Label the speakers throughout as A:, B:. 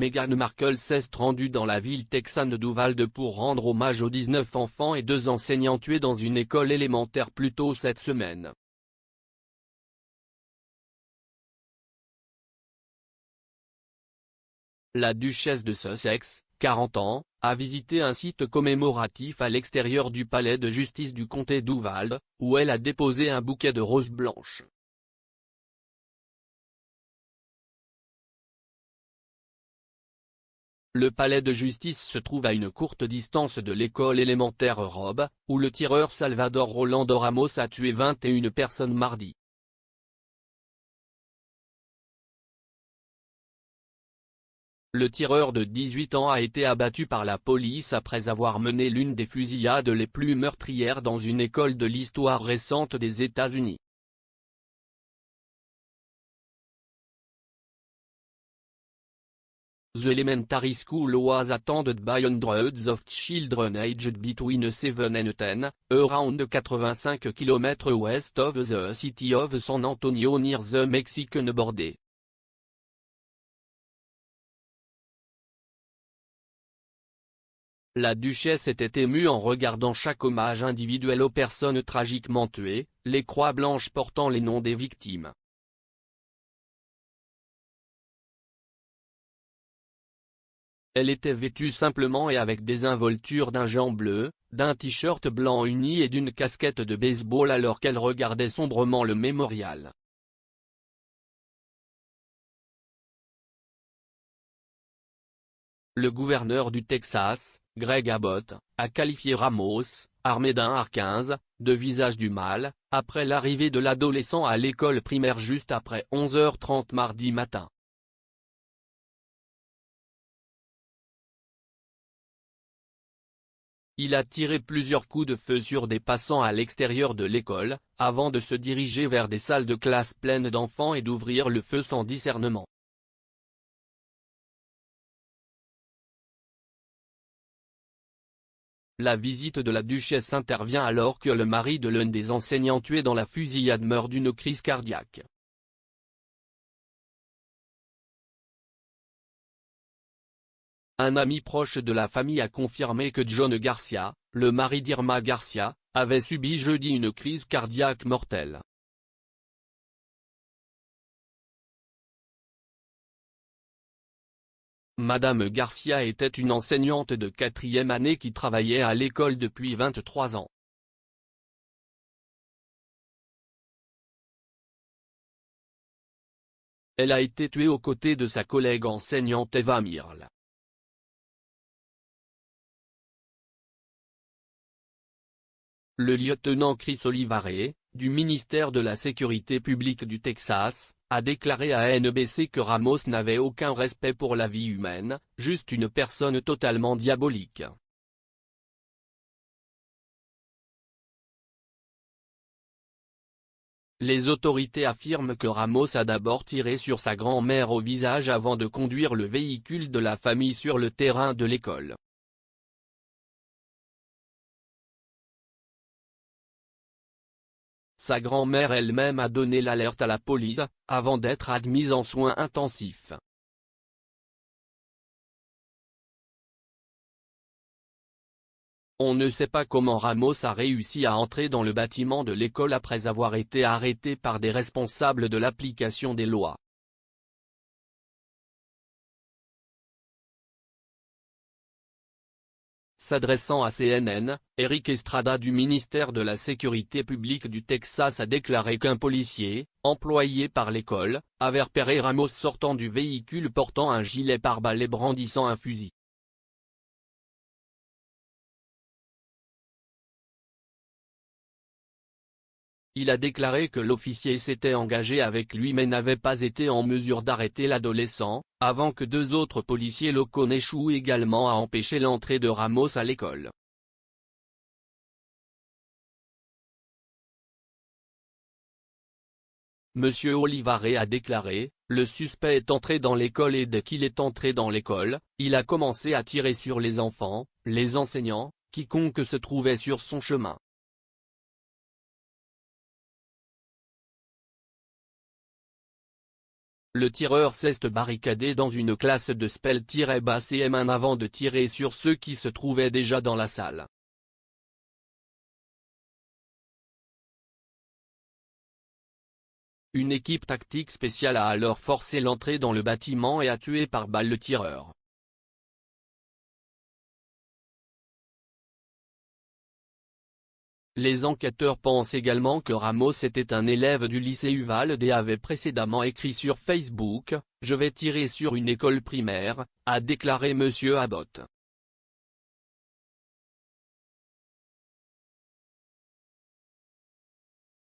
A: Meghan Markle s'est rendue dans la ville texane d'Uvalde pour rendre hommage aux 19 enfants et 2 enseignants tués dans une école élémentaire plus tôt cette semaine. La duchesse de Sussex, 40 ans, a visité un site commémoratif à l'extérieur du palais de justice du comté d'Uvalde, où elle a déposé un bouquet de roses blanches. Le palais de justice se trouve à une courte distance de l'école élémentaire Robb, où le tireur Salvador Rolando Ramos a tué 21 personnes mardi. Le tireur de 18 ans a été abattu par la police après avoir mené l'une des fusillades les plus meurtrières dans une école de l'histoire récente des États-Unis. The Elementary School was attended by hundreds of children aged between 7 and 10, around 85 km west of the city of San Antonio near the Mexican border. La duchesse était émue en regardant chaque hommage individuel aux personnes tragiquement tuées, les croix blanches portant les noms des victimes. Elle était vêtue simplement et avec des involtures d'un jean bleu, d'un t-shirt blanc uni et d'une casquette de baseball alors qu'elle regardait sombrement le mémorial. Le gouverneur du Texas, Greg Abbott, a qualifié Ramos, armé d'un AR-15, de visage du mal, après l'arrivée de l'adolescent à l'école primaire juste après 11h30 mardi matin. Il a tiré plusieurs coups de feu sur des passants à l'extérieur de l'école, avant de se diriger vers des salles de classe pleines d'enfants et d'ouvrir le feu sans discernement. La visite de la duchesse intervient alors que le mari de l'un des enseignants tués dans la fusillade meurt d'une crise cardiaque. Un ami proche de la famille a confirmé que John Garcia, le mari d'Irma Garcia, avait subi jeudi une crise cardiaque mortelle. Madame Garcia était une enseignante de 4e année qui travaillait à l'école depuis 23 ans. Elle a été tuée aux côtés de sa collègue enseignante Eva Mirle. Le lieutenant Chris Olivare, du ministère de la Sécurité publique du Texas, a déclaré à NBC que Ramos n'avait aucun respect pour la vie humaine, juste une personne totalement diabolique. Les autorités affirment que Ramos a d'abord tiré sur sa grand-mère au visage avant de conduire le véhicule de la famille sur le terrain de l'école. Sa grand-mère elle-même a donné l'alerte à la police, avant d'être admise en soins intensifs. On ne sait pas comment Ramos a réussi à entrer dans le bâtiment de l'école après avoir été arrêté par des responsables de l'application des lois. S'adressant à CNN, Eric Estrada du ministère de la Sécurité publique du Texas a déclaré qu'un policier, employé par l'école, avait repéré Ramos sortant du véhicule portant un gilet pare-balles et brandissant un fusil. Il a déclaré que l'officier s'était engagé avec lui mais n'avait pas été en mesure d'arrêter l'adolescent, avant que 2 autres policiers locaux n'échouent également à empêcher l'entrée de Ramos à l'école. Monsieur Olivare a déclaré, le suspect est entré dans l'école et dès qu'il est entré dans l'école, il a commencé à tirer sur les enfants, les enseignants, quiconque se trouvait sur son chemin. Le tireur s'est barricadé dans une classe de spell-CM1 avant de tirer sur ceux qui se trouvaient déjà dans la salle. Une équipe tactique spéciale a alors forcé l'entrée dans le bâtiment et a tué par balle le tireur. Les enquêteurs pensent également que Ramos était un élève du lycée Uvalde et avait précédemment écrit sur Facebook « Je vais tirer sur une école primaire », a déclaré M. Abbott.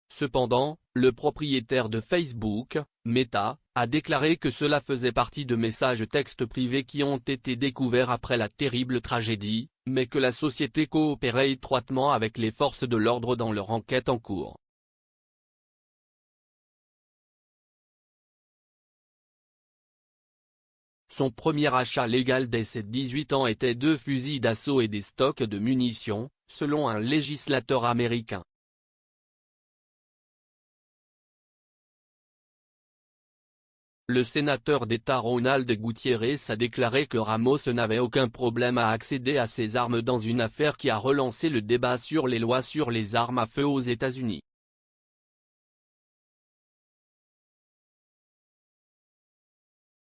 A: Cependant, le propriétaire de Facebook, Meta, a déclaré que cela faisait partie de messages textes privés qui ont été découverts après la terrible tragédie, mais que la société coopérait étroitement avec les forces de l'ordre dans leur enquête en cours. Son premier achat légal dès ses 18 ans était 2 fusils d'assaut et des stocks de munitions, selon un législateur américain. Le sénateur d'État Ronald Gutiérrez a déclaré que Ramos n'avait aucun problème à accéder à ces armes dans une affaire qui a relancé le débat sur les lois sur les armes à feu aux États-Unis.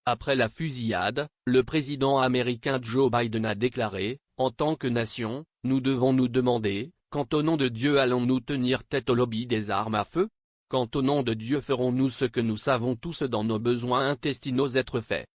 A: Après la fusillade, le président américain Joe Biden a déclaré « En tant que nation, nous devons nous demander, quand au nom de Dieu allons-nous tenir tête au lobby des armes à feu ? Quand au nom de Dieu ferons-nous ce que nous savons tous dans nos besoins intestinaux être faits ?